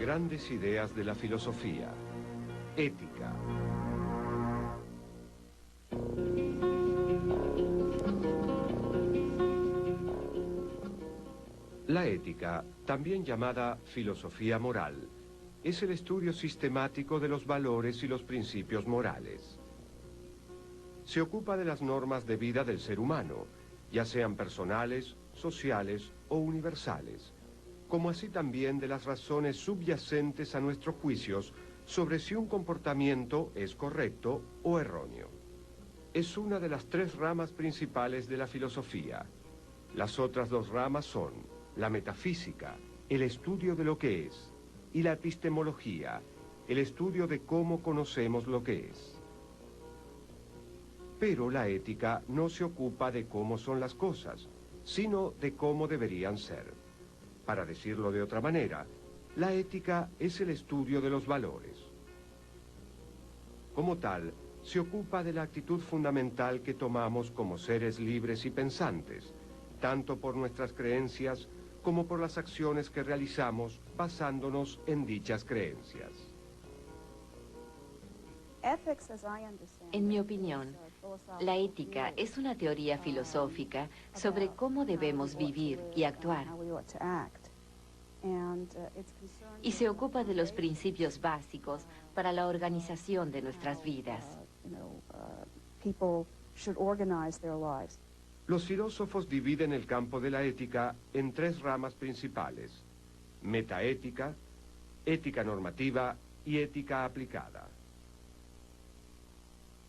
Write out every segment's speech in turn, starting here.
grandes ideas de la filosofía. Ética. La ética, también llamada filosofía moral, es el estudio sistemático de los valores y los principios morales. Se ocupa de las normas de vida del ser humano, ya sean personales, sociales o universales, como así también de las razones subyacentes a nuestros juicios sobre si un comportamiento es correcto o erróneo. Es una de las tres ramas principales de la filosofía. Las otras dos ramas son la metafísica, el estudio de lo que es, y la epistemología, el estudio de cómo conocemos lo que es. Pero la ética no se ocupa de cómo son las cosas, sino de cómo deberían ser. Para decirlo de otra manera, la ética es el estudio de los valores. Como tal, se ocupa de la actitud fundamental que tomamos como seres libres y pensantes, tanto por nuestras creencias como por las acciones que realizamos basándonos en dichas creencias. En mi opinión, la ética es una teoría filosófica sobre cómo debemos vivir y actuar. Y se ocupa de los principios básicos para la organización de nuestras vidas. Los filósofos dividen el campo de la ética en tres ramas principales: metaética, ética normativa y ética aplicada.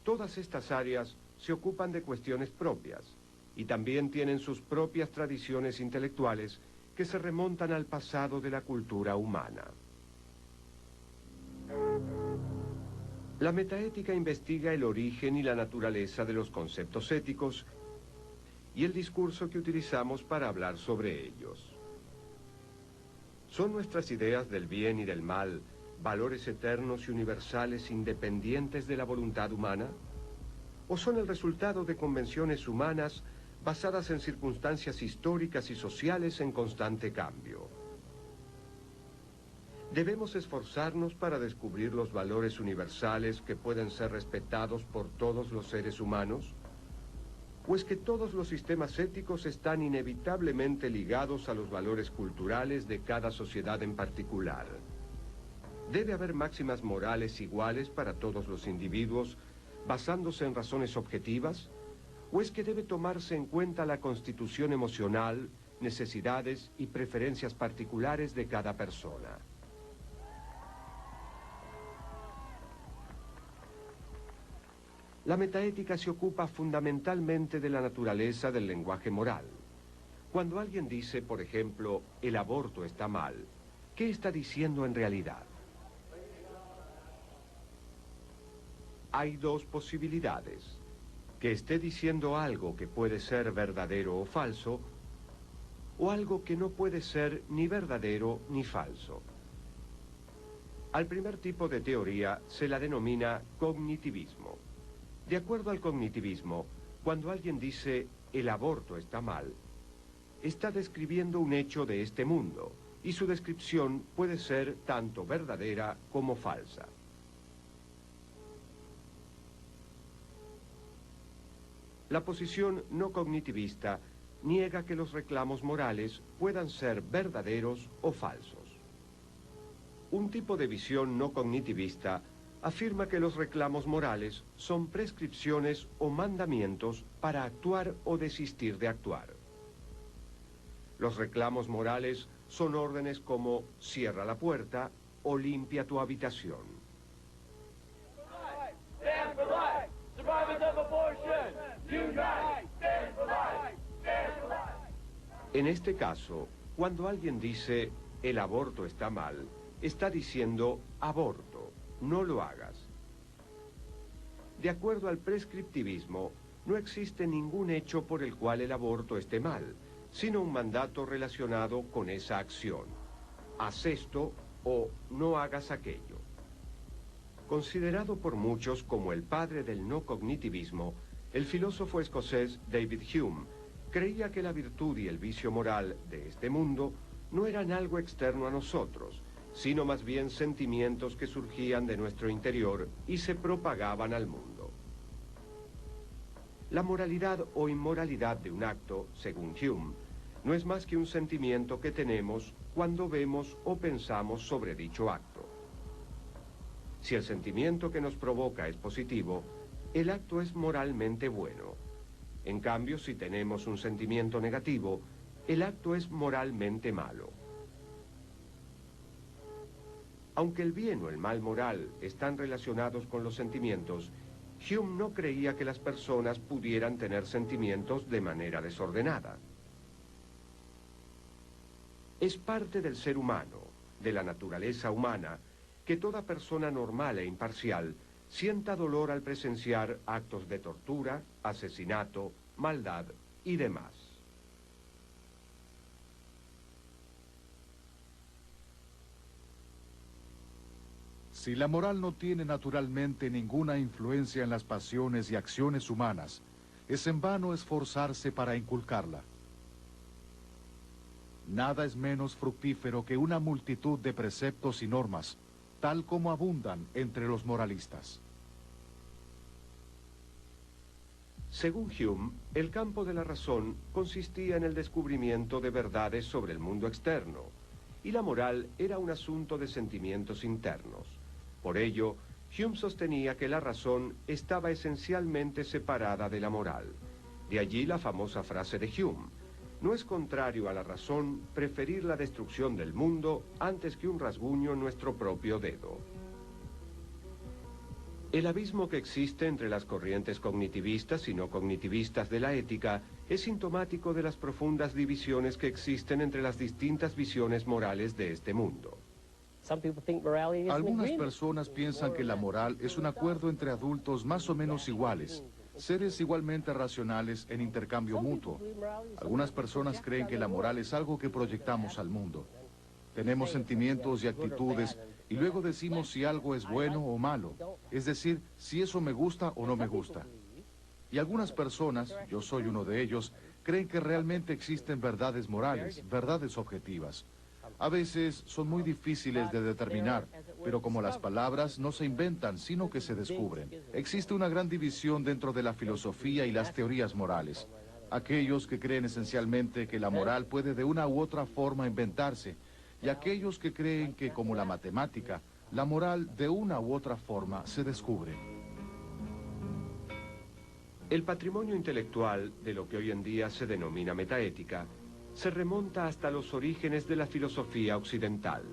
Todas estas áreas se ocupan de cuestiones propias y también tienen sus propias tradiciones intelectuales que se remontan al pasado de la cultura humana. La metaética investiga el origen y la naturaleza de los conceptos éticos y el discurso que utilizamos para hablar sobre ellos. ¿Son nuestras ideas del bien y del mal valores eternos y universales independientes de la voluntad humana? ¿O son el resultado de convenciones humanas basadas en circunstancias históricas y sociales en constante cambio? ¿Debemos esforzarnos para descubrir los valores universales que pueden ser respetados por todos los seres humanos? ¿O es que todos los sistemas éticos están inevitablemente ligados a los valores culturales de cada sociedad en particular? ¿Debe haber máximas morales iguales para todos los individuos, basándose en razones objetivas? ¿O es que debe tomarse en cuenta la constitución emocional, necesidades y preferencias particulares de cada persona? La metaética se ocupa fundamentalmente de la naturaleza del lenguaje moral. Cuando alguien dice, por ejemplo, el aborto está mal, ¿qué está diciendo en realidad? Hay dos posibilidades: que esté diciendo algo que puede ser verdadero o falso, o algo que no puede ser ni verdadero ni falso. Al primer tipo de teoría se la denomina cognitivismo. De acuerdo al cognitivismo, cuando alguien dice el aborto está mal, está describiendo un hecho de este mundo, y su descripción puede ser tanto verdadera como falsa. La posición no cognitivista niega que los reclamos morales puedan ser verdaderos o falsos. Un tipo de visión no cognitivista afirma que los reclamos morales son prescripciones o mandamientos para actuar o desistir de actuar. Los reclamos morales son órdenes como cierra la puerta o limpia tu habitación. En este caso, cuando alguien dice el aborto está mal, está diciendo aborto, no lo hagas. De acuerdo al prescriptivismo, no existe ningún hecho por el cual el aborto esté mal, sino un mandato relacionado con esa acción. Haz esto o no hagas aquello. Considerado por muchos como el padre del no cognitivismo, el filósofo escocés David Hume creía que la virtud y el vicio moral de este mundo no eran algo externo a nosotros, sino más bien sentimientos que surgían de nuestro interior y se propagaban al mundo. La moralidad o inmoralidad de un acto, según Hume, no es más que un sentimiento que tenemos cuando vemos o pensamos sobre dicho acto. Si el sentimiento que nos provoca es positivo, el acto es moralmente bueno. En cambio, si tenemos un sentimiento negativo, el acto es moralmente malo. Aunque el bien o el mal moral están relacionados con los sentimientos, Hume no creía que las personas pudieran tener sentimientos de manera desordenada. Es parte del ser humano, de la naturaleza humana, que toda persona normal e imparcial sienta dolor al presenciar actos de tortura, asesinato, maldad y demás. Si la moral no tiene naturalmente ninguna influencia en las pasiones y acciones humanas, es en vano esforzarse para inculcarla. Nada es menos fructífero que una multitud de preceptos y normas, tal como abundan entre los moralistas. Según Hume, el campo de la razón consistía en el descubrimiento de verdades sobre el mundo externo, y la moral era un asunto de sentimientos internos. Por ello, Hume sostenía que la razón estaba esencialmente separada de la moral. De allí la famosa frase de Hume: no es contrario a la razón preferir la destrucción del mundo antes que un rasguño en nuestro propio dedo. El abismo que existe entre las corrientes cognitivistas y no cognitivistas de la ética es sintomático de las profundas divisiones que existen entre las distintas visiones morales de este mundo. Algunas personas piensan que la moral es un acuerdo entre adultos más o menos iguales, seres igualmente racionales en intercambio mutuo. Algunas personas creen que la moral es algo que proyectamos al mundo. Tenemos sentimientos y actitudes y luego decimos si algo es bueno o malo, es decir, si eso me gusta o no me gusta. Y algunas personas, yo soy uno de ellos, creen que realmente existen verdades morales, verdades objetivas. A veces son muy difíciles de determinar, pero como las palabras no se inventan, sino que se descubren. Existe una gran división dentro de la filosofía y las teorías morales. Aquellos que creen esencialmente que la moral puede de una u otra forma inventarse, y aquellos que creen que, como la matemática, la moral de una u otra forma se descubre. El patrimonio intelectual de lo que hoy en día se denomina metaética se remonta hasta los orígenes de la filosofía occidental.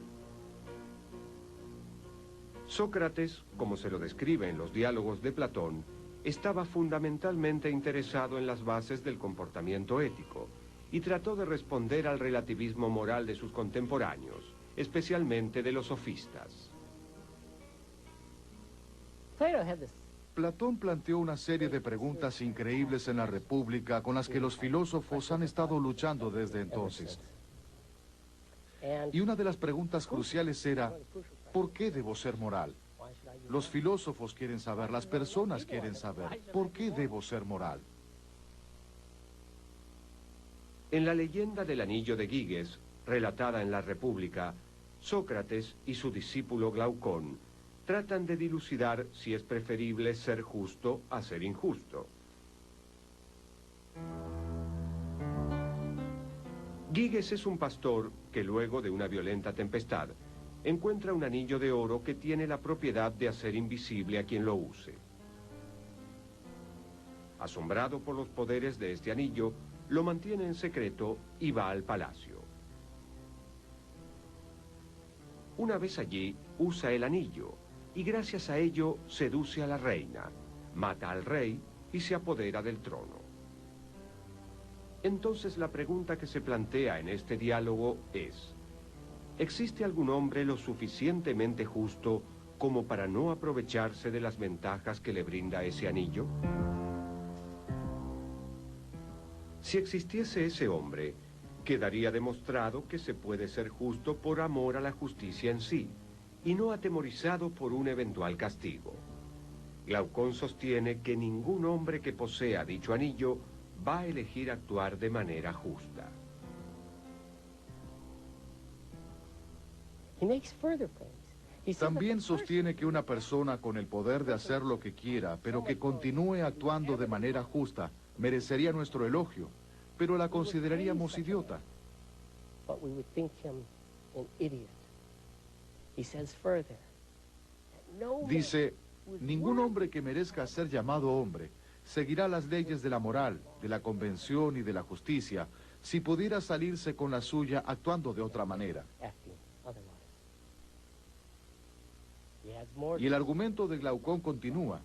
Sócrates, como se lo describe en los diálogos de Platón, estaba fundamentalmente interesado en las bases del comportamiento ético y trató de responder al relativismo moral de sus contemporáneos, especialmente de los sofistas. Platón planteó una serie de preguntas increíbles en la República con las que los filósofos han estado luchando desde entonces. Y una de las preguntas cruciales era, ¿por qué debo ser moral? Los filósofos quieren saber, las personas quieren saber, ¿por qué debo ser moral? En la leyenda del anillo de Giges, relatada en la República, Sócrates y su discípulo Glaucón tratan de dilucidar si es preferible ser justo a ser injusto. Giges es un pastor que luego de una violenta tempestad encuentra un anillo de oro que tiene la propiedad de hacer invisible a quien lo use. Asombrado por los poderes de este anillo, lo mantiene en secreto y va al palacio. Una vez allí, usa el anillo y gracias a ello seduce a la reina, mata al rey y se apodera del trono. Entonces la pregunta que se plantea en este diálogo es: ¿existe algún hombre lo suficientemente justo como para no aprovecharse de las ventajas que le brinda ese anillo? Si existiese ese hombre, quedaría demostrado que se puede ser justo por amor a la justicia en sí, y no atemorizado por un eventual castigo. Glaucón sostiene que ningún hombre que posea dicho anillo va a elegir actuar de manera justa. También sostiene que una persona con el poder de hacer lo que quiera, pero que continúe actuando de manera justa, merecería nuestro elogio, pero la consideraríamos idiota. Dice, ningún hombre que merezca ser llamado hombre seguirá las leyes de la moral, de la convención y de la justicia, si pudiera salirse con la suya actuando de otra manera. Y el argumento de Glaucón continúa.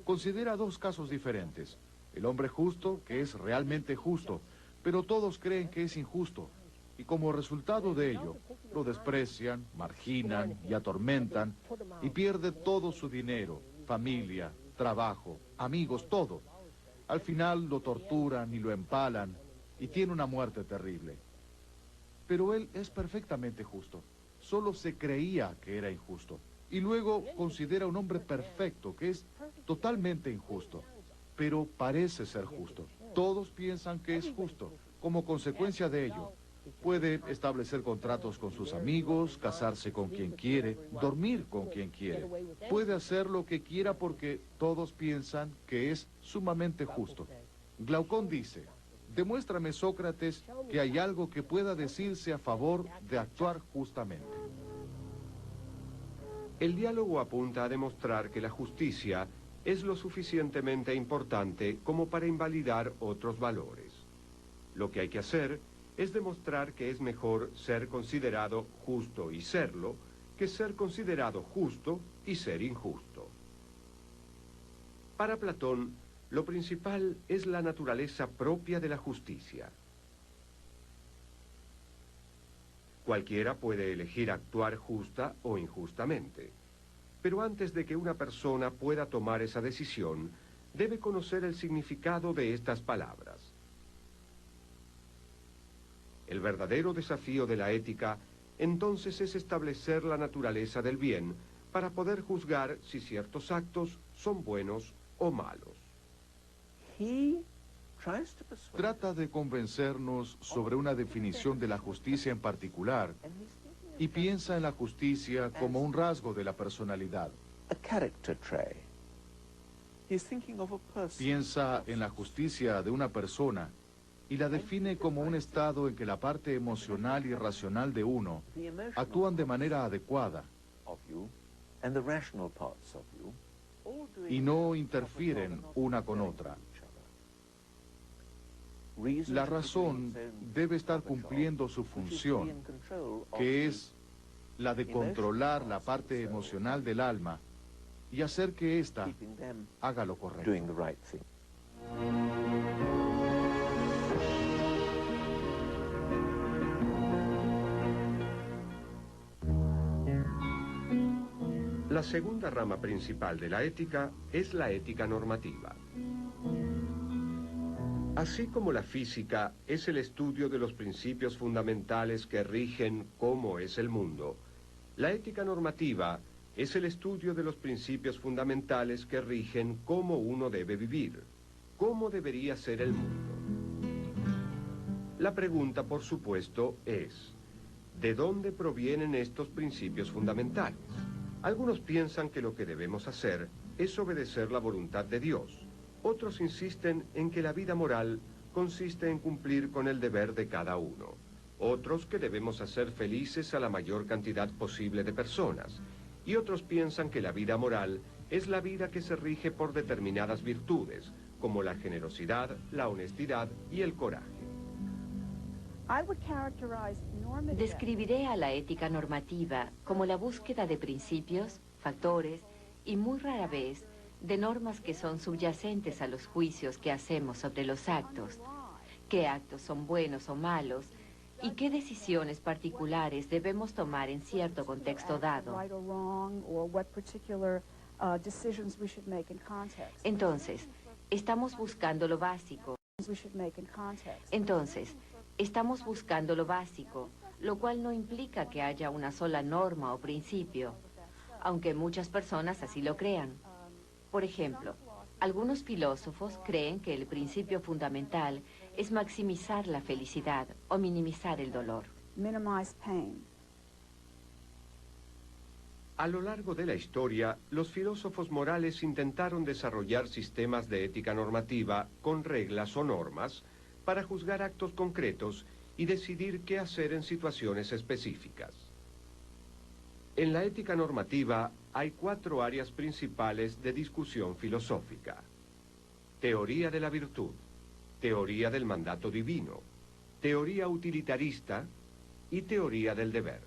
Considera dos casos diferentes. El hombre justo, que es realmente justo, pero todos creen que es injusto. Y como resultado de ello, lo desprecian, marginan y atormentan, y pierde todo su dinero, familia, trabajo, amigos, todo. Al final lo torturan y lo empalan, y tiene una muerte terrible. Pero él es perfectamente justo. Solo se creía que era injusto. Y luego considera un hombre perfecto, que es totalmente injusto, pero parece ser justo. Todos piensan que es justo. Como consecuencia de ello, puede establecer contratos con sus amigos, casarse con quien quiere, dormir con quien quiere. Puede hacer lo que quiera porque todos piensan que es sumamente justo. Glaucón dice, demuéstrame, Sócrates, que hay algo que pueda decirse a favor de actuar justamente. El diálogo apunta a demostrar que la justicia es lo suficientemente importante como para invalidar otros valores. Lo que hay que hacer es demostrar que es mejor ser considerado justo y serlo, que ser considerado justo y ser injusto. Para Platón, lo principal es la naturaleza propia de la justicia. Cualquiera puede elegir actuar justa o injustamente. Pero antes de que una persona pueda tomar esa decisión, debe conocer el significado de estas palabras. El verdadero desafío de la ética, entonces, es establecer la naturaleza del bien para poder juzgar si ciertos actos son buenos o malos. Trata de convencernos sobre una definición de la justicia en particular y piensa en la justicia como un rasgo de la personalidad. Piensa en la justicia de una persona y la define como un estado en que la parte emocional y racional de uno actúan de manera adecuada y no interfieren una con otra. La razón debe estar cumpliendo su función, que es la de controlar la parte emocional del alma y hacer que ésta haga lo correcto. La segunda rama principal de la ética es la ética normativa. Así como la física es el estudio de los principios fundamentales que rigen cómo es el mundo, la ética normativa es el estudio de los principios fundamentales que rigen cómo uno debe vivir, cómo debería ser el mundo. La pregunta, por supuesto, es, ¿de dónde provienen estos principios fundamentales? Algunos piensan que lo que debemos hacer es obedecer la voluntad de Dios. Otros insisten en que la vida moral consiste en cumplir con el deber de cada uno. Otros que debemos hacer felices a la mayor cantidad posible de personas. Y otros piensan que la vida moral es la vida que se rige por determinadas virtudes, como la generosidad, la honestidad y el coraje. Describiré a la ética normativa como la búsqueda de principios, factores y muy rara vez de normas que son subyacentes a los juicios que hacemos sobre los actos, qué actos son buenos o malos, y qué decisiones particulares debemos tomar en cierto contexto dado. Entonces, estamos buscando lo básico. Lo cual no implica que haya una sola norma o principio, aunque muchas personas así lo crean. Por ejemplo, algunos filósofos creen que el principio fundamental es maximizar la felicidad o minimizar el dolor. A lo largo de la historia, los filósofos morales intentaron desarrollar sistemas de ética normativa con reglas o normas para juzgar actos concretos y decidir qué hacer en situaciones específicas. En la ética normativa hay 4 áreas principales de discusión filosófica: teoría de la virtud, teoría del mandato divino, teoría utilitarista y teoría del deber.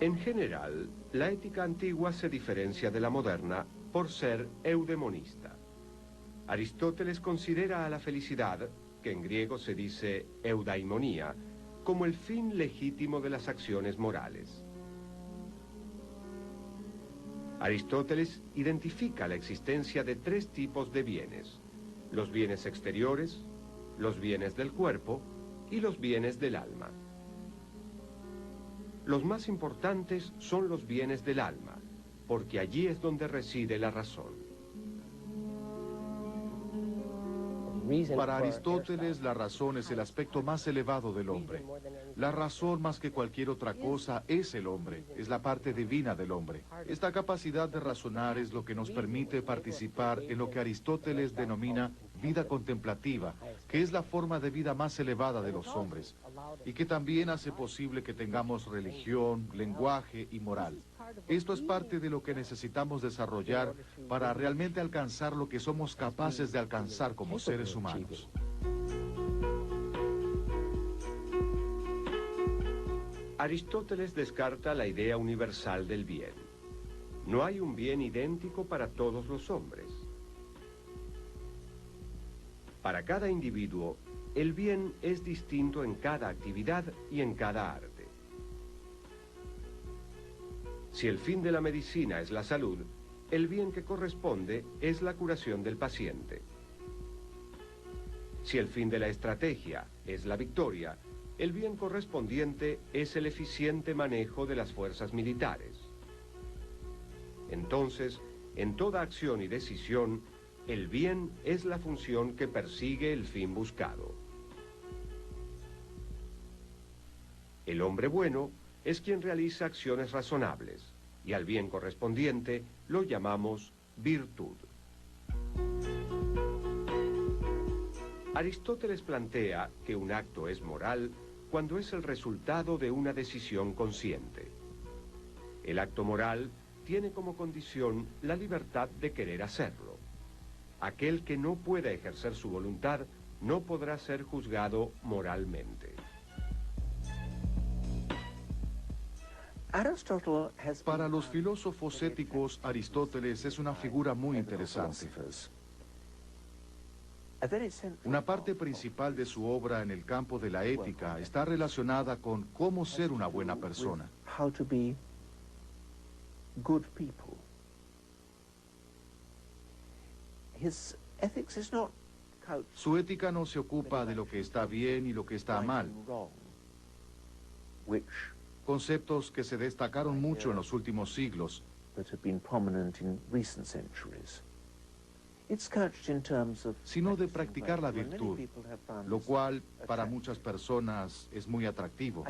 En general, la ética antigua se diferencia de la moderna por ser eudemonista. Aristóteles considera a la felicidad, que en griego se dice eudaimonía, como el fin legítimo de las acciones morales. Aristóteles identifica la existencia de 3 tipos de bienes: los bienes exteriores, los bienes del cuerpo y los bienes del alma. Los más importantes son los bienes del alma, porque allí es donde reside la razón. Para Aristóteles, la razón es el aspecto más elevado del hombre. La razón, más que cualquier otra cosa, es el hombre, es la parte divina del hombre. Esta capacidad de razonar es lo que nos permite participar en lo que Aristóteles denomina vida contemplativa, que es la forma de vida más elevada de los hombres, y que también hace posible que tengamos religión, lenguaje y moral. Esto es parte de lo que necesitamos desarrollar para realmente alcanzar lo que somos capaces de alcanzar como seres humanos. Aristóteles descarta la idea universal del bien. No hay un bien idéntico para todos los hombres. Para cada individuo, el bien es distinto en cada actividad y en cada arte. Si el fin de la medicina es la salud, el bien que corresponde es la curación del paciente. Si el fin de la estrategia es la victoria, el bien correspondiente es el eficiente manejo de las fuerzas militares. Entonces, en toda acción y decisión, el bien es la función que persigue el fin buscado. El hombre bueno es quien realiza acciones razonables, y al bien correspondiente lo llamamos virtud. Aristóteles plantea que un acto es moral cuando es el resultado de una decisión consciente. El acto moral tiene como condición la libertad de querer hacerlo. Aquel que no pueda ejercer su voluntad no podrá ser juzgado moralmente. Para los filósofos éticos, Aristóteles es una figura muy interesante. Una parte principal de su obra en el campo de la ética está relacionada con cómo ser una buena persona. Su ética no se ocupa de lo que está bien y lo que está mal, conceptos que se destacaron mucho en los últimos siglos, sino de practicar la virtud, lo cual para muchas personas es muy atractivo.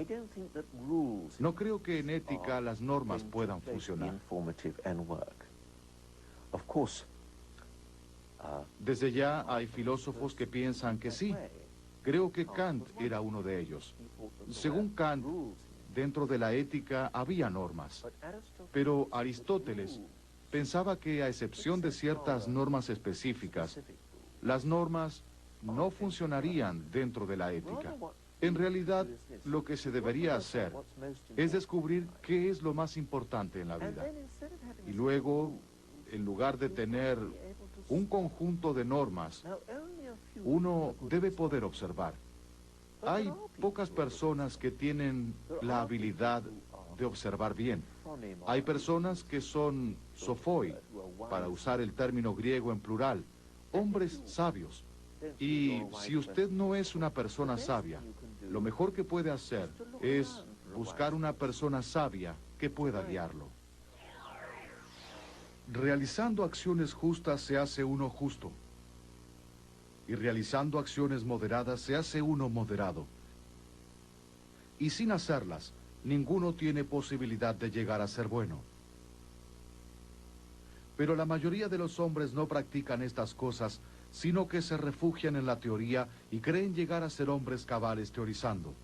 No creo que en ética las normas puedan funcionar. Desde ya hay filósofos que piensan que sí. Creo que Kant era uno de ellos. Según Kant, dentro de la ética había normas, pero Aristóteles pensaba que a excepción de ciertas normas específicas, las normas no funcionarían dentro de la ética. En realidad, lo que se debería hacer es descubrir qué es lo más importante en la vida. Y luego, en lugar de tener un conjunto de normas, uno debe poder observar. Hay pocas personas que tienen la habilidad de observar bien. Hay personas que son sophoi, para usar el término griego en plural, hombres sabios. Y si usted no es una persona sabia, lo mejor que puede hacer es buscar una persona sabia que pueda guiarlo. Realizando acciones justas se hace uno justo. y realizando acciones moderadas se hace uno moderado. Y sin hacerlas, ninguno tiene posibilidad de llegar a ser bueno. Pero la mayoría de los hombres no practican estas cosas, sino que se refugian en la teoría y creen llegar a ser hombres cabales teorizando.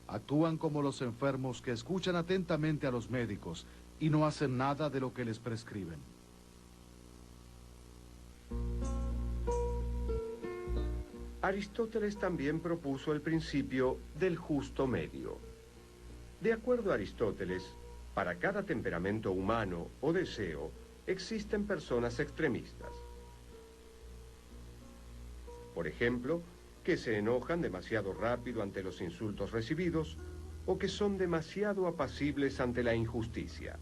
Actúan como los enfermos que escuchan atentamente a los médicos y no hacen nada de lo que les prescriben. Aristóteles también propuso el principio del justo medio. De acuerdo a Aristóteles, para cada temperamento humano o deseo, existen personas extremistas. Por ejemplo, que se enojan demasiado rápido ante los insultos recibidos o que son demasiado apacibles ante la injusticia.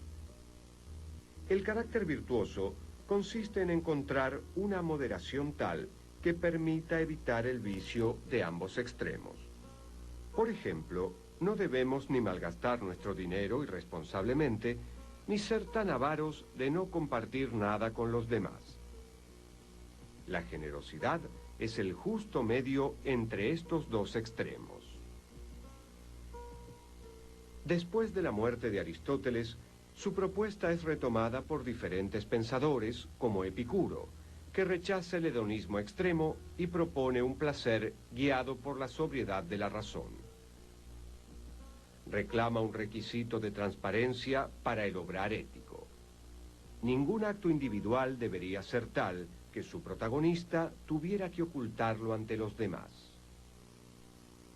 El carácter virtuoso consiste en encontrar una moderación tal que permita evitar el vicio de ambos extremos. Por ejemplo, no debemos ni malgastar nuestro dinero irresponsablemente, ni ser tan avaros de no compartir nada con los demás. La generosidad es el justo medio entre estos dos extremos. Después de la muerte de Aristóteles, su propuesta es retomada por diferentes pensadores, como Epicuro, que rechaza el hedonismo extremo y propone un placer guiado por la sobriedad de la razón. Reclama un requisito de transparencia para el obrar ético. Ningún acto individual debería ser tal que su protagonista tuviera que ocultarlo ante los demás.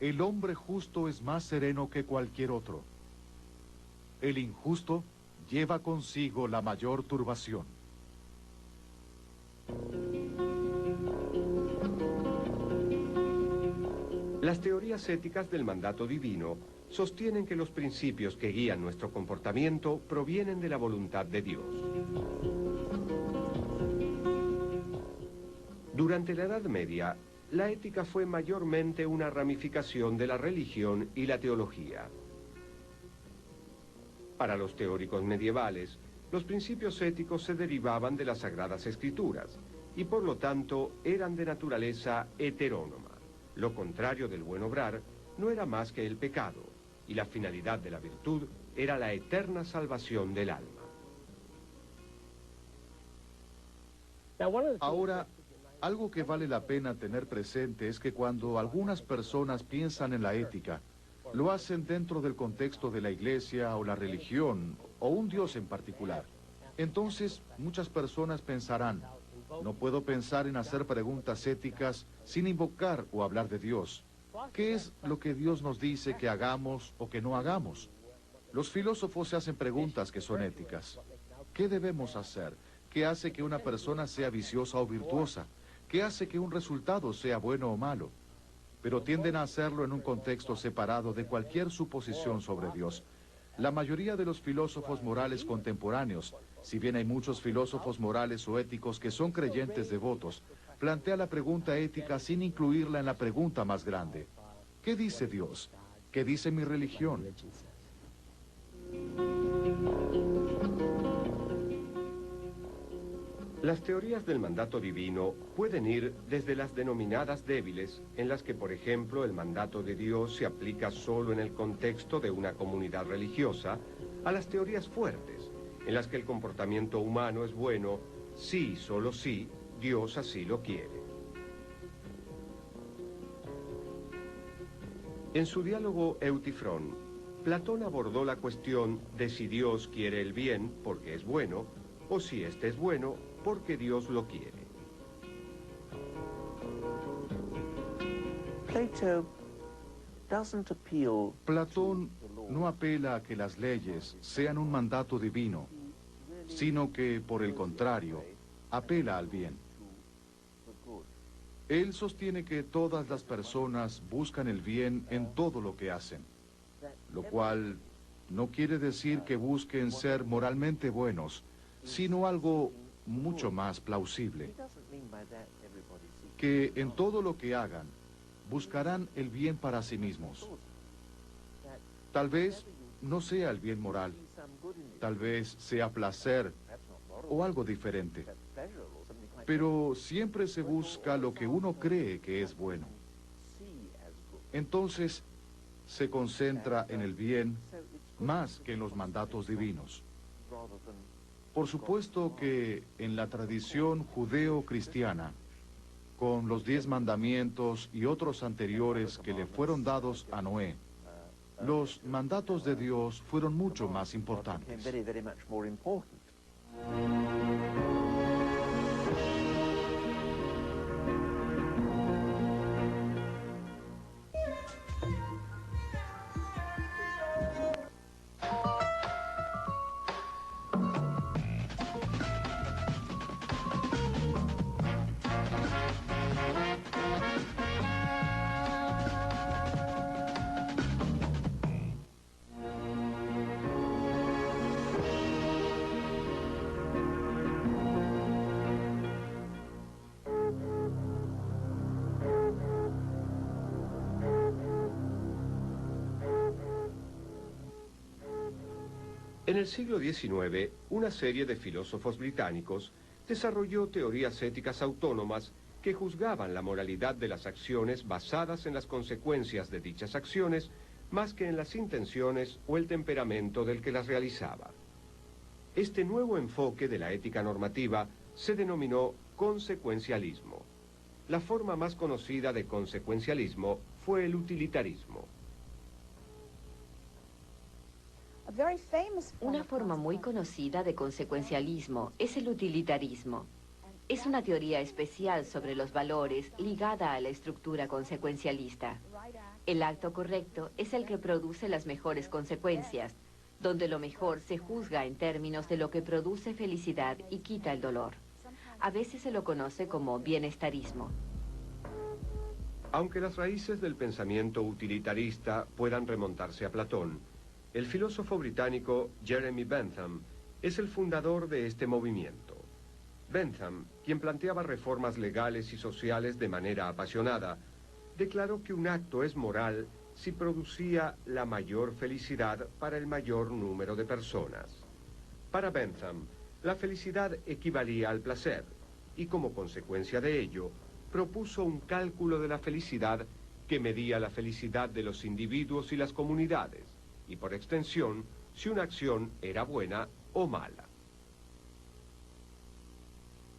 El hombre justo es más sereno que cualquier otro. El injusto lleva consigo la mayor turbación. Las teorías éticas del mandato divino sostienen que los principios que guían nuestro comportamiento provienen de la voluntad de Dios. Durante la Edad Media, la ética fue mayormente una ramificación de la religión y la teología. Para los teóricos medievales, los principios éticos se derivaban de las Sagradas Escrituras y por lo tanto eran de naturaleza heterónoma. Lo contrario del buen obrar no era más que el pecado, y la finalidad de la virtud era la eterna salvación del alma. Ahora, algo que vale la pena tener presente es que cuando algunas personas piensan en la ética, lo hacen dentro del contexto de la iglesia o la religión o un Dios en particular. Entonces, muchas personas pensarán, no puedo pensar en hacer preguntas éticas sin invocar o hablar de Dios. ¿Qué es lo que Dios nos dice que hagamos o que no hagamos? Los filósofos se hacen preguntas que son éticas. ¿Qué debemos hacer? ¿Qué hace que una persona sea viciosa o virtuosa? ¿Qué hace que un resultado sea bueno o malo? Pero tienden a hacerlo en un contexto separado de cualquier suposición sobre Dios. La mayoría de los filósofos morales contemporáneos, si bien hay muchos filósofos morales o éticos que son creyentes devotos, plantea la pregunta ética sin incluirla en la pregunta más grande. ¿Qué dice Dios? ¿Qué dice mi religión? Las teorías del mandato divino pueden ir desde las denominadas débiles, en las que, por ejemplo, el mandato de Dios se aplica solo en el contexto de una comunidad religiosa, a las teorías fuertes, en las que el comportamiento humano es bueno si, solo si, Dios así lo quiere. En su diálogo Eutifrón, Platón abordó la cuestión de si Dios quiere el bien porque es bueno, o si éste es bueno porque Dios lo quiere. Platón no apela a que las leyes sean un mandato divino, sino que, por el contrario, apela al bien. Él sostiene que todas las personas buscan el bien en todo lo que hacen, lo cual no quiere decir que busquen ser moralmente buenos, sino algo mucho más plausible. Que en todo lo que hagan, buscarán el bien para sí mismos. Tal vez no sea el bien moral, tal vez sea placer o algo diferente. pero siempre se busca lo que uno cree que es bueno. Entonces, se concentra en el bien más que en los mandatos divinos. Por supuesto que en la tradición judeo-cristiana, con los 10 mandamientos y otros anteriores que le fueron dados a Noé, los mandatos de Dios fueron mucho más importantes. En el siglo XIX, una serie de filósofos británicos desarrolló teorías éticas autónomas que juzgaban la moralidad de las acciones basadas en las consecuencias de dichas acciones más que en las intenciones o el temperamento del que las realizaba. Este nuevo enfoque de la ética normativa se denominó consecuencialismo. La forma más conocida de consecuencialismo fue el utilitarismo. Una forma muy conocida de consecuencialismo es el utilitarismo. Es una teoría especial sobre los valores ligada a la estructura consecuencialista. El acto correcto es el que produce las mejores consecuencias, donde lo mejor se juzga en términos de lo que produce felicidad y quita el dolor. A veces se lo conoce como bienestarismo. Aunque las raíces del pensamiento utilitarista puedan remontarse a Platón, el filósofo británico Jeremy Bentham es el fundador de este movimiento. Bentham, quien planteaba reformas legales y sociales de manera apasionada, declaró que un acto es moral si producía la mayor felicidad para el mayor número de personas. Para Bentham, la felicidad equivalía al placer, y como consecuencia de ello, propuso un cálculo de la felicidad que medía la felicidad de los individuos y las comunidades, y por extensión, si una acción era buena o mala.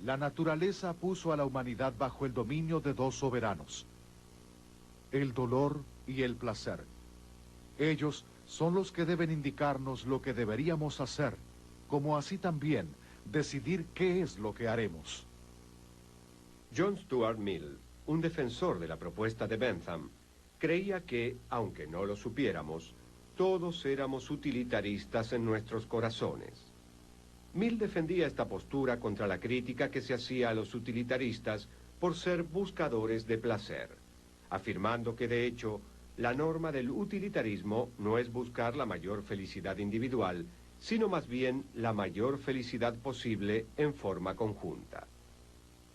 La naturaleza puso a la humanidad bajo el dominio de 2 soberanos, el dolor y el placer. Ellos son los que deben indicarnos lo que deberíamos hacer, como así también decidir qué es lo que haremos. John Stuart Mill, un defensor de la propuesta de Bentham, creía que, aunque no lo supiéramos, todos éramos utilitaristas en nuestros corazones. Mill defendía esta postura contra la crítica que se hacía a los utilitaristas por ser buscadores de placer, afirmando que de hecho la norma del utilitarismo no es buscar la mayor felicidad individual, sino más bien la mayor felicidad posible en forma conjunta.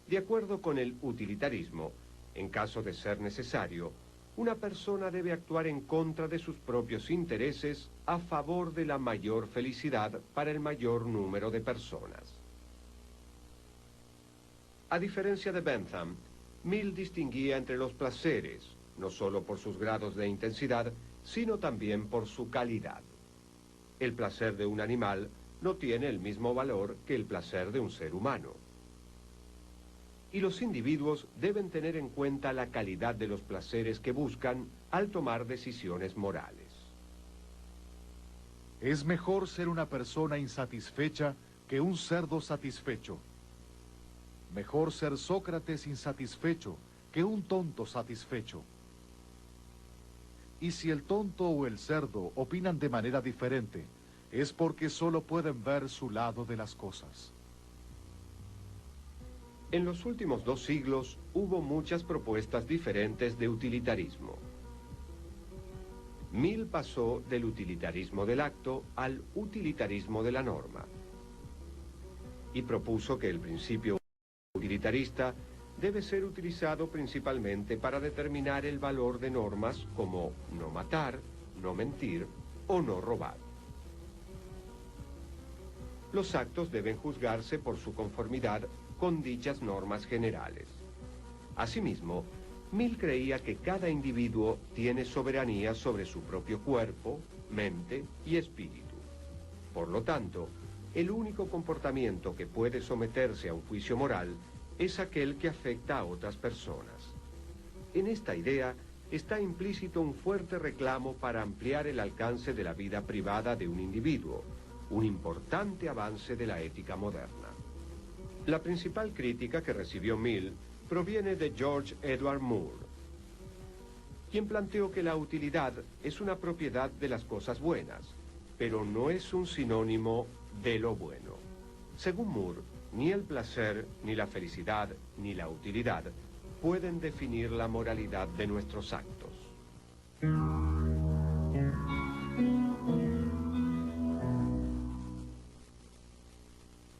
De acuerdo con el utilitarismo, en caso de ser necesario, una persona debe actuar en contra de sus propios intereses a favor de la mayor felicidad para el mayor número de personas. A diferencia de Bentham, Mill distinguía entre los placeres, no solo por sus grados de intensidad, sino también por su calidad. El placer de un animal no tiene el mismo valor que el placer de un ser humano. Y los individuos deben tener en cuenta la calidad de los placeres que buscan al tomar decisiones morales. Es mejor ser una persona insatisfecha que un cerdo satisfecho. Mejor ser Sócrates insatisfecho que un tonto satisfecho. Y si el tonto o el cerdo opinan de manera diferente, es porque solo pueden ver su lado de las cosas. En los últimos 2 siglos hubo muchas propuestas diferentes de utilitarismo. Mill pasó del utilitarismo del acto al utilitarismo de la norma y propuso que el principio utilitarista debe ser utilizado principalmente para determinar el valor de normas como no matar, no mentir o no robar. Los actos deben juzgarse por su conformidad con dichas normas generales. Asimismo, Mill creía que cada individuo tiene soberanía sobre su propio cuerpo, mente y espíritu. Por lo tanto, el único comportamiento que puede someterse a un juicio moral es aquel que afecta a otras personas. En esta idea está implícito un fuerte reclamo para ampliar el alcance de la vida privada de un individuo, un importante avance de la ética moderna. La principal crítica que recibió Mill proviene de George Edward Moore, quien planteó que la utilidad es una propiedad de las cosas buenas, pero no es un sinónimo de lo bueno. Según Moore, ni el placer, ni la felicidad, ni la utilidad pueden definir la moralidad de nuestros actos.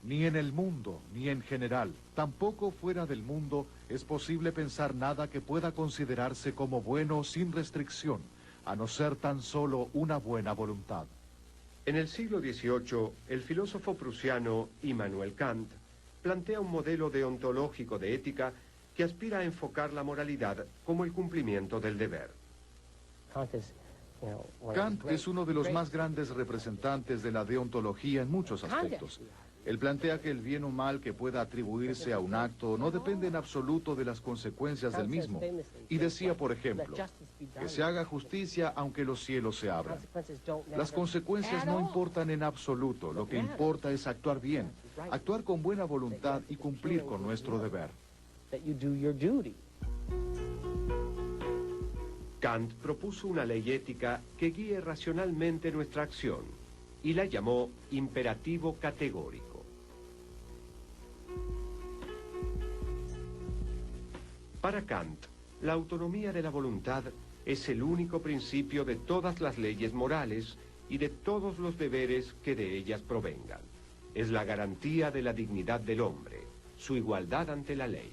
Ni en el mundo, ni en general, tampoco fuera del mundo, es posible pensar nada que pueda considerarse como bueno sin restricción, a no ser tan solo una buena voluntad. En el siglo XVIII, el filósofo prusiano Immanuel Kant plantea un modelo deontológico de ética que aspira a enfocar la moralidad como el cumplimiento del deber. Kant es uno de los más grandes representantes de la deontología en muchos aspectos. Él plantea que el bien o mal que pueda atribuirse a un acto no depende en absoluto de las consecuencias del mismo. Y decía, por ejemplo, que se haga justicia aunque los cielos se abran. Las consecuencias no importan en absoluto, lo que importa es actuar bien, actuar con buena voluntad y cumplir con nuestro deber. Kant propuso una ley ética que guíe racionalmente nuestra acción y la llamó imperativo categórico. Para Kant, la autonomía de la voluntad es el único principio de todas las leyes morales y de todos los deberes que de ellas provengan. Es la garantía de la dignidad del hombre, su igualdad ante la ley.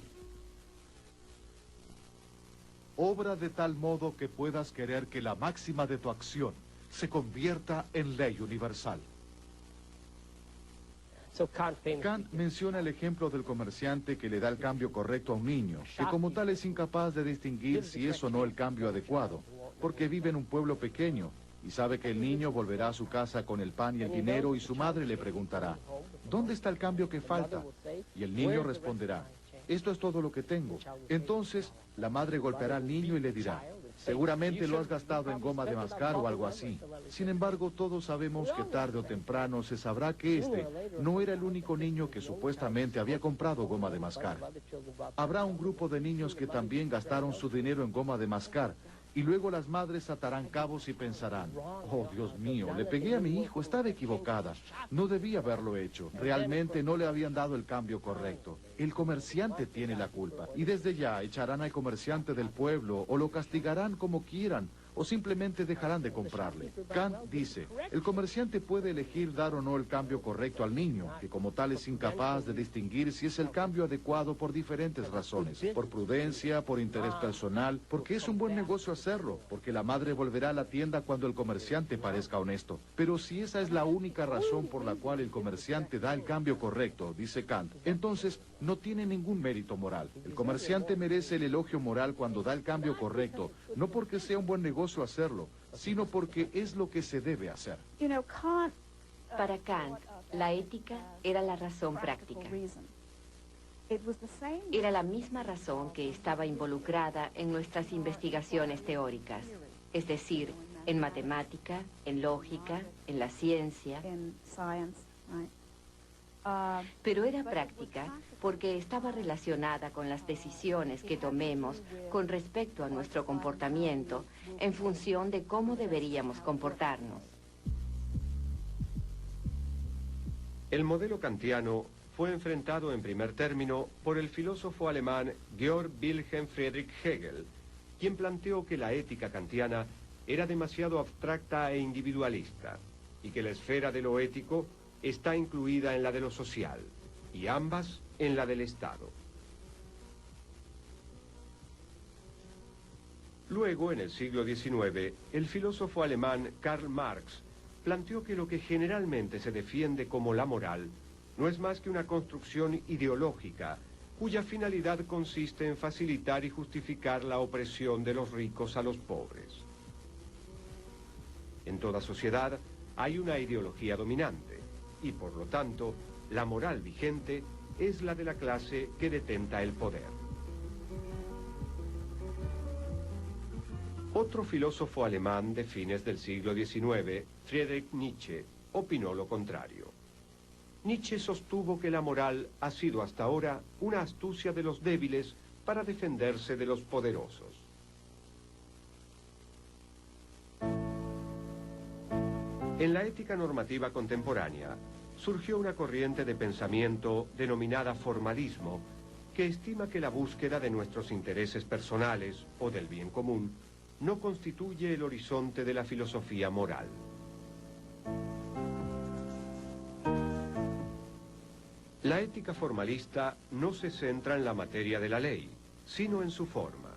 Obra de tal modo que puedas querer que la máxima de tu acción se convierta en ley universal. Kant menciona el ejemplo del comerciante que le da el cambio correcto a un niño, que como tal es incapaz de distinguir si es o no el cambio adecuado, porque vive en un pueblo pequeño y sabe que el niño volverá a su casa con el pan y el dinero y su madre le preguntará, ¿dónde está el cambio que falta? Y el niño responderá, esto es todo lo que tengo. Entonces, la madre golpeará al niño y le dirá, seguramente lo has gastado en goma de mascar o algo así. Sin embargo, todos sabemos que tarde o temprano se sabrá que este no era el único niño que supuestamente había comprado goma de mascar. Habrá un grupo de niños que también gastaron su dinero en goma de mascar, y luego las madres atarán cabos y pensarán, oh Dios mío, le pegué a mi hijo, estaba equivocada, no debía haberlo hecho, realmente no le habían dado el cambio correcto. El comerciante tiene la culpa, y desde ya echarán al comerciante del pueblo, o lo castigarán como quieran, o simplemente dejarán de comprarle. Kant dice, el comerciante puede elegir dar o no el cambio correcto al niño, que como tal es incapaz de distinguir si es el cambio adecuado por diferentes razones, por prudencia, por interés personal, porque es un buen negocio hacerlo, porque la madre volverá a la tienda cuando el comerciante parezca honesto. Pero si esa es la única razón por la cual el comerciante da el cambio correcto, dice Kant, entonces no tiene ningún mérito moral. El comerciante merece el elogio moral cuando da el cambio correcto, no porque sea un buen negocio hacerlo, sino porque es lo que se debe hacer. Para Kant, la ética era la razón práctica. Era la misma razón que estaba involucrada en nuestras investigaciones teóricas, es decir, en matemática, en lógica, en la ciencia. Pero era práctica porque estaba relacionada con las decisiones que tomemos con respecto a nuestro comportamiento en función de cómo deberíamos comportarnos. El modelo kantiano fue enfrentado en primer término por el filósofo alemán Georg Wilhelm Friedrich Hegel, quien planteó que la ética kantiana era demasiado abstracta e individualista y que la esfera de lo ético está incluida en la de lo social, y ambas en la del Estado. Luego, en el siglo XIX, el filósofo alemán Karl Marx planteó que lo que generalmente se defiende como la moral no es más que una construcción ideológica cuya finalidad consiste en facilitar y justificar la opresión de los ricos a los pobres. En toda sociedad hay una ideología dominante y, por lo tanto, la moral vigente es la de la clase que detenta el poder. Otro filósofo alemán de fines del siglo XIX, Friedrich Nietzsche, opinó lo contrario. Nietzsche sostuvo que la moral ha sido hasta ahora una astucia de los débiles para defenderse de los poderosos. En la ética normativa contemporánea surgió una corriente de pensamiento denominada formalismo que estima que la búsqueda de nuestros intereses personales o del bien común no constituye el horizonte de la filosofía moral. La ética formalista no se centra en la materia de la ley, sino en su forma.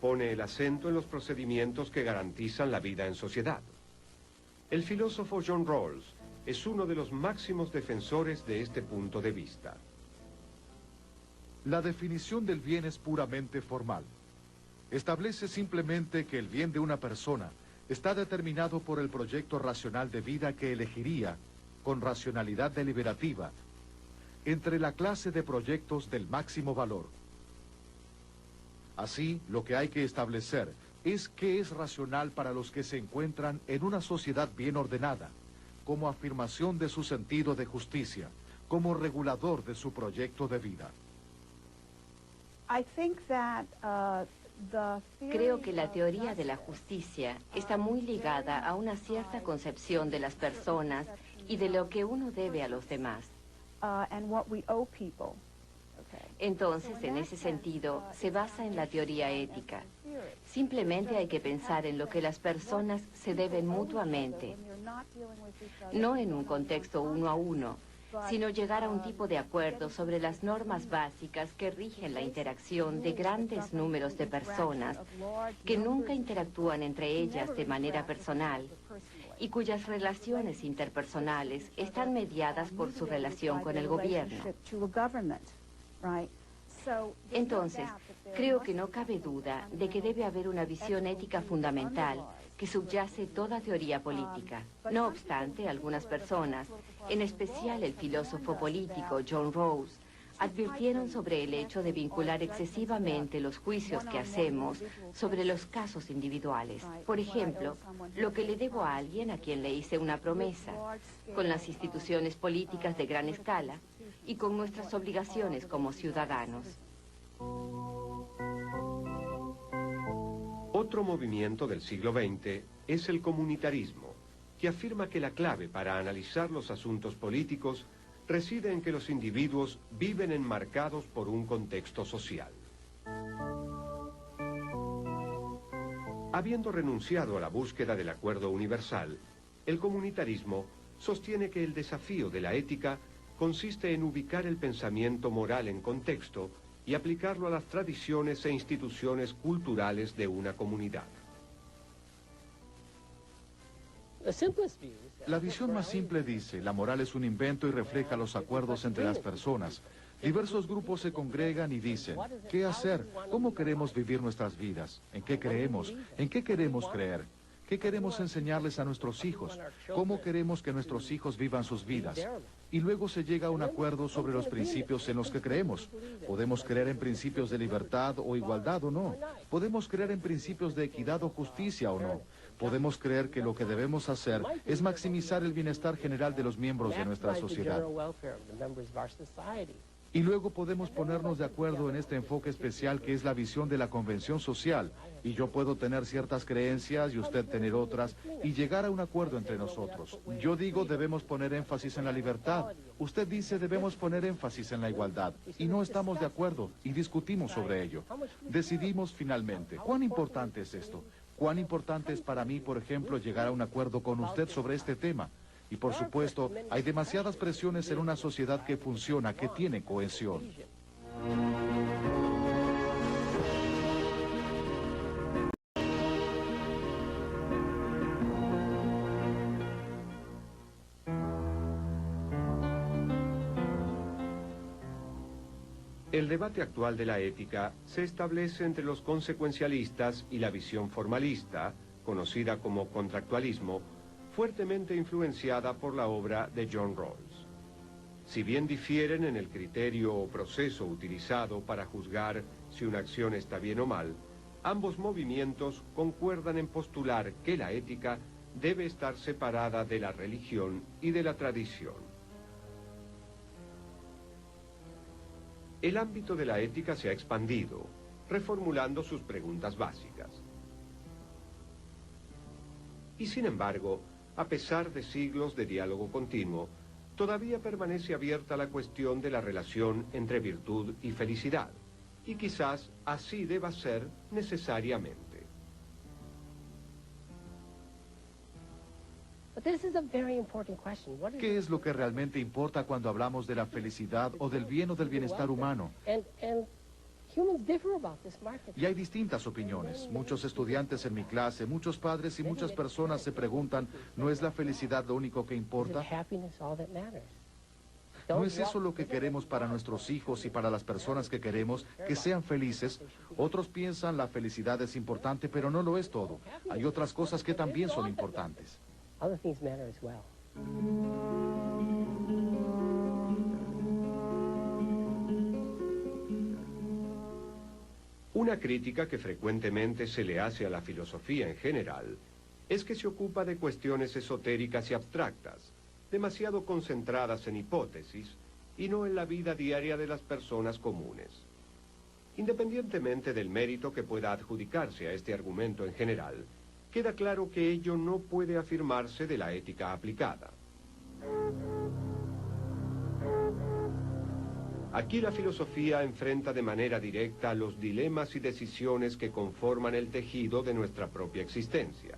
Pone el acento en los procedimientos que garantizan la vida en sociedad. El filósofo John Rawls es uno de los máximos defensores de este punto de vista. La definición del bien es puramente formal. Establece simplemente que el bien de una persona está determinado por el proyecto racional de vida que elegiría, con racionalidad deliberativa, entre la clase de proyectos del máximo valor. Así, lo que hay que establecer es qué es racional para los que se encuentran en una sociedad bien ordenada, como afirmación de su sentido de justicia, como regulador de su proyecto de vida. Creo que la teoría de la justicia está muy ligada a una cierta concepción de las personas y de lo que uno debe a los demás. Entonces, en ese sentido, se basa en la teoría ética. Simplemente hay que pensar en lo que las personas se deben mutuamente, no en un contexto uno a uno, sino llegar a un tipo de acuerdo sobre las normas básicas que rigen la interacción de grandes números de personas que nunca interactúan entre ellas de manera personal y cuyas relaciones interpersonales están mediadas por su relación con el gobierno. Entonces, creo que no cabe duda de que debe haber una visión ética fundamental que subyace toda teoría política. No obstante, algunas personas, en especial el filósofo político John Rawls, advirtieron sobre el hecho de vincular excesivamente los juicios que hacemos sobre los casos individuales. Por ejemplo, lo que le debo a alguien a quien le hice una promesa, con las instituciones políticas de gran escala y con nuestras obligaciones como ciudadanos. Otro movimiento del siglo XX es el comunitarismo, que afirma que la clave para analizar los asuntos políticos reside en que los individuos viven enmarcados por un contexto social. Habiendo renunciado a la búsqueda del acuerdo universal, el comunitarismo sostiene que el desafío de la ética consiste en ubicar el pensamiento moral en contexto y aplicarlo a las tradiciones e instituciones culturales de una comunidad. La visión más simple dice, la moral es un invento y refleja los acuerdos entre las personas. Diversos grupos se congregan y dicen, ¿qué hacer? ¿Cómo queremos vivir nuestras vidas? ¿En qué creemos? ¿En qué queremos creer? ¿Qué queremos enseñarles a nuestros hijos? ¿Cómo queremos que nuestros hijos vivan sus vidas? Y luego se llega a un acuerdo sobre los principios en los que creemos. Podemos creer en principios de libertad o igualdad o no. Podemos creer en principios de equidad o justicia o no. Podemos creer que lo que debemos hacer es maximizar el bienestar general de los miembros de nuestra sociedad. Y luego podemos ponernos de acuerdo en este enfoque especial que es la visión de la convención social. Y yo puedo tener ciertas creencias y usted tener otras y llegar a un acuerdo entre nosotros. Yo digo debemos poner énfasis en la libertad. Usted dice debemos poner énfasis en la igualdad. Y no estamos de acuerdo y discutimos sobre ello. Decidimos finalmente. ¿Cuán importante es esto? ¿Cuán importante es para mí, por ejemplo, llegar a un acuerdo con usted sobre este tema? Y por supuesto, hay demasiadas presiones en una sociedad que funciona, que tiene cohesión. El debate actual de la ética se establece entre los consecuencialistas y la visión formalista, conocida como contractualismo, fuertemente influenciada por la obra de John Rawls. Si bien difieren en el criterio o proceso utilizado para juzgar si una acción está bien o mal, ambos movimientos concuerdan en postular que la ética debe estar separada de la religión y de la tradición. El ámbito de la ética se ha expandido, reformulando sus preguntas básicas. Y sin embargo, a pesar de siglos de diálogo continuo, todavía permanece abierta la cuestión de la relación entre virtud y felicidad, y quizás así deba ser necesariamente. ¿Qué es lo que realmente importa cuando hablamos de la felicidad o del bien o del bienestar humano? Y hay distintas opiniones. Muchos estudiantes en mi clase, muchos padres y muchas personas se preguntan, ¿no es la felicidad lo único que importa? ¿No es eso lo que queremos para nuestros hijos y para las personas que queremos, que sean felices? Otros piensan la felicidad es importante, pero no lo es todo. Hay otras cosas que también son importantes. Una crítica que frecuentemente se le hace a la filosofía en general es que se ocupa de cuestiones esotéricas y abstractas, demasiado concentradas en hipótesis y no en la vida diaria de las personas comunes. Independientemente del mérito que pueda adjudicarse a este argumento en general, queda claro que ello no puede afirmarse de la ética aplicada. Aquí la filosofía enfrenta de manera directa los dilemas y decisiones que conforman el tejido de nuestra propia existencia.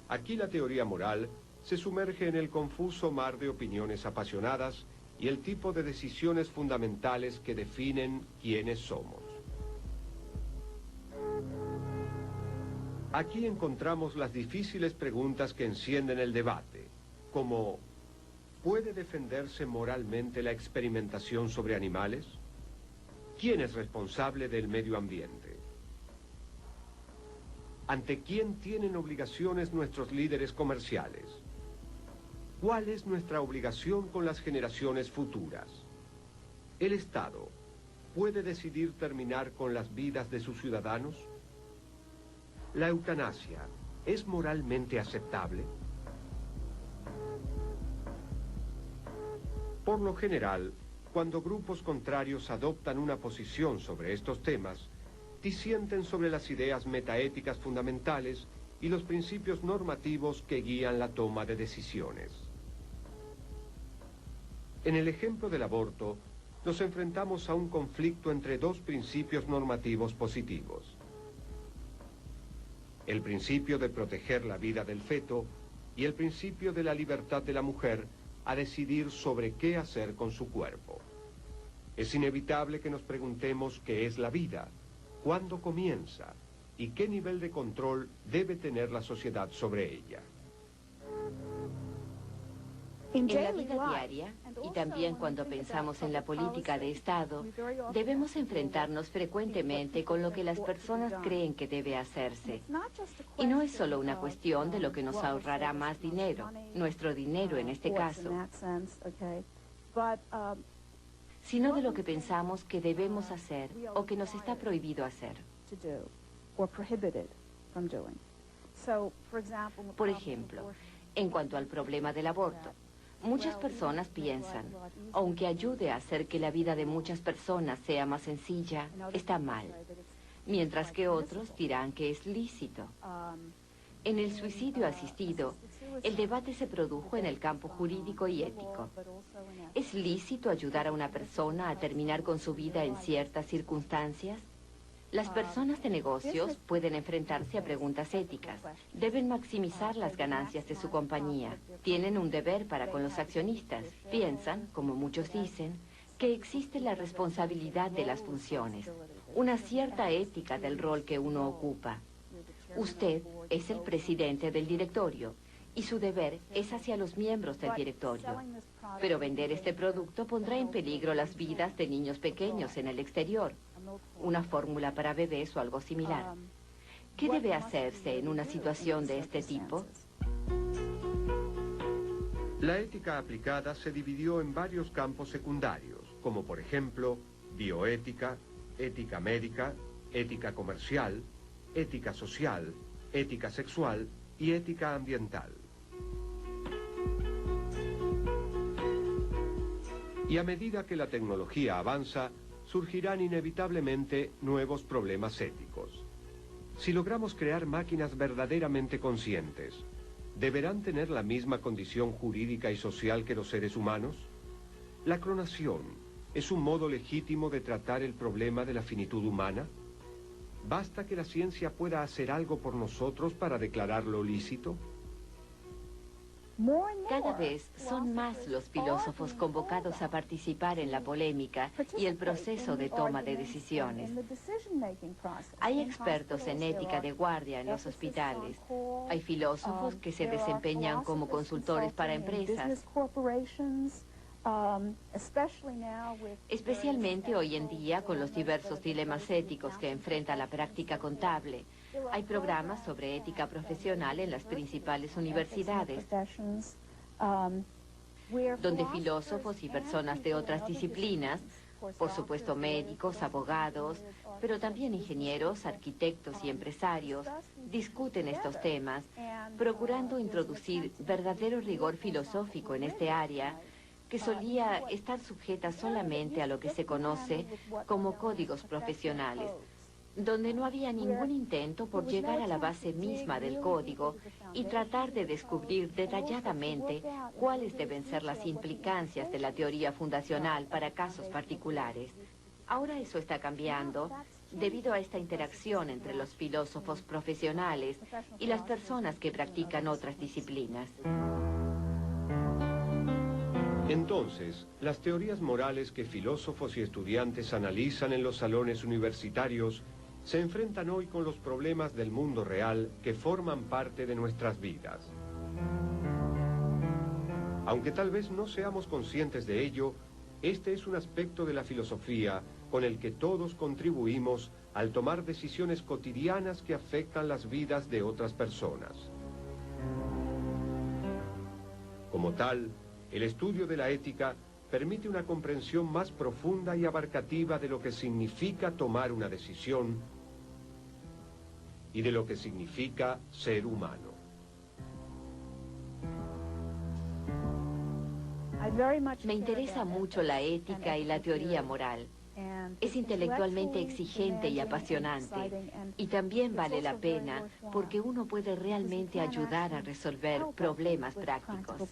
Aquí la teoría moral se sumerge en el confuso mar de opiniones apasionadas y el tipo de decisiones fundamentales que definen quiénes somos. Aquí encontramos las difíciles preguntas que encienden el debate, como ¿puede defenderse moralmente la experimentación sobre animales? ¿Quién es responsable del medio ambiente? ¿Ante quién tienen obligaciones nuestros líderes comerciales? ¿Cuál es nuestra obligación con las generaciones futuras? ¿El Estado puede decidir terminar con las vidas de sus ciudadanos? ¿La eutanasia es moralmente aceptable? Por lo general, cuando grupos contrarios adoptan una posición sobre estos temas, disienten sobre las ideas metaéticas fundamentales y los principios normativos que guían la toma de decisiones. En el ejemplo del aborto, nos enfrentamos a un conflicto entre dos principios normativos positivos. El principio de proteger la vida del feto y el principio de la libertad de la mujer a decidir sobre qué hacer con su cuerpo. Es inevitable que nos preguntemos qué es la vida, cuándo comienza y qué nivel de control debe tener la sociedad sobre ella. En la vida diaria, y también cuando pensamos en la política de Estado, debemos enfrentarnos frecuentemente con lo que las personas creen que debe hacerse. Y no es solo una cuestión de lo que nos ahorrará más dinero, nuestro dinero en este caso, sino de lo que pensamos que debemos hacer o que nos está prohibido hacer. Por ejemplo, en cuanto al problema del aborto, muchas personas piensan, aunque ayude a hacer que la vida de muchas personas sea más sencilla, está mal, mientras que otros dirán que es lícito. En el suicidio asistido, el debate se produjo en el campo jurídico y ético. ¿Es lícito ayudar a una persona a terminar con su vida en ciertas circunstancias? Las personas de negocios pueden enfrentarse a preguntas éticas. Deben maximizar las ganancias de su compañía. Tienen un deber para con los accionistas. Piensan, como muchos dicen, que existe la responsabilidad de las funciones, una cierta ética del rol que uno ocupa. Usted es el presidente del directorio y su deber es hacia los miembros del directorio. Pero vender este producto pondrá en peligro las vidas de niños pequeños en el exterior. Una fórmula para bebés o algo similar. ¿Qué debe hacerse en una situación de este tipo? La ética aplicada se dividió en varios campos secundarios, como por ejemplo, bioética, ética médica, ética comercial, ética social, ética sexual y ética ambiental. Y a medida que la tecnología avanza, surgirán inevitablemente nuevos problemas éticos. Si logramos crear máquinas verdaderamente conscientes, ¿deberán tener la misma condición jurídica y social que los seres humanos? ¿La clonación es un modo legítimo de tratar el problema de la finitud humana? ¿Basta que la ciencia pueda hacer algo por nosotros para declararlo lícito? Cada vez son más los filósofos convocados a participar en la polémica y el proceso de toma de decisiones. Hay expertos en ética de guardia en los hospitales. Hay filósofos que se desempeñan como consultores para empresas. Especialmente hoy en día con los diversos dilemas éticos que enfrenta la práctica contable. Hay programas sobre ética profesional en las principales universidades, donde filósofos y personas de otras disciplinas, por supuesto médicos, abogados, pero también ingenieros, arquitectos y empresarios, discuten estos temas, procurando introducir verdadero rigor filosófico en este área, que solía estar sujeta solamente a lo que se conoce como códigos profesionales, donde no había ningún intento por llegar a la base misma del código y tratar de descubrir detalladamente cuáles deben ser las implicancias de la teoría fundacional para casos particulares. Ahora eso está cambiando debido a esta interacción entre los filósofos profesionales y las personas que practican otras disciplinas. Entonces, las teorías morales que filósofos y estudiantes analizan en los salones universitarios se enfrentan hoy con los problemas del mundo real que forman parte de nuestras vidas. Aunque tal vez no seamos conscientes de ello, este es un aspecto de la filosofía con el que todos contribuimos al tomar decisiones cotidianas que afectan las vidas de otras personas. Como tal, el estudio de la ética permite una comprensión más profunda y abarcativa de lo que significa tomar una decisión y de lo que significa ser humano. Me interesa mucho la ética y la teoría moral. Es intelectualmente exigente y apasionante, y también vale la pena porque uno puede realmente ayudar a resolver problemas prácticos.